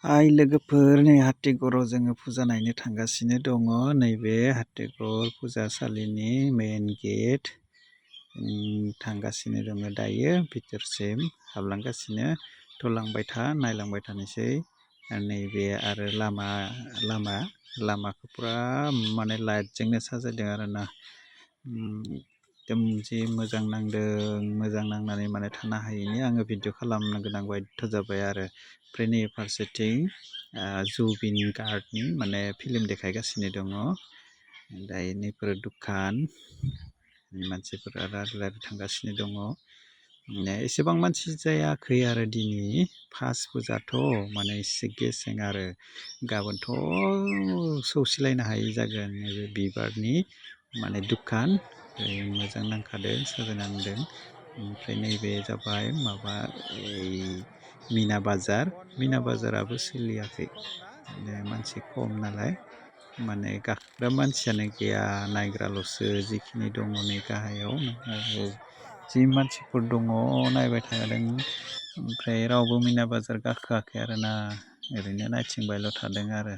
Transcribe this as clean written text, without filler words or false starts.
हाय लोगोफोर, नै हाथिगराव जोङो फुजा नायनो थांगासिनो दङ। नैबे हाथिगर फुजासालिनि मेन गेट थांगासिनो दङ दायो। भितरसिम हाबलांगासिनो। थलांबाय था, नायलांबाय थानोसै। नैबे आरो लामाखौ पुरा माने लाइटजोंनो साजायदों आरोना। एकदम जि मोजां नांदों, मोजां नांनानै माने थानो हायैनि आङो भिडिअ खालामनो गोनां बायध' जाबाय आरो। ओमफ्राय नै फारसेथिं जुबिन गार्डनि माने फिल्म देखायगासिनो दङ। दायो नैफोर दुखान, मानसिफोरा लारि थांगासिनो दङ। एसेबां मानसि जायाखै आरो दिनै फार्स्ट फुजाथ' माने एसे गेसें आरो। गाबोनथ' सौसिलायनो हायि जागोन। नैबे बिबारनि माने दुखान मोजां नांखादों, साजायना दोनदों। ओमफ्राय नैबे जाबाय माबा मिना बाजाराबो सोलियाखै, मानसि खम नालाय माने गाखोग्रा मानसियानो गैया, नायग्राल'सो जिखिनि दङ नै गाहायाव। जि मानसिफोर दङ नायबाय थादों, ओमफ्राय रावबो मिना बाजार गाखोआखै आरोना, ओरैनो नायथिंबायल' थादों आरो।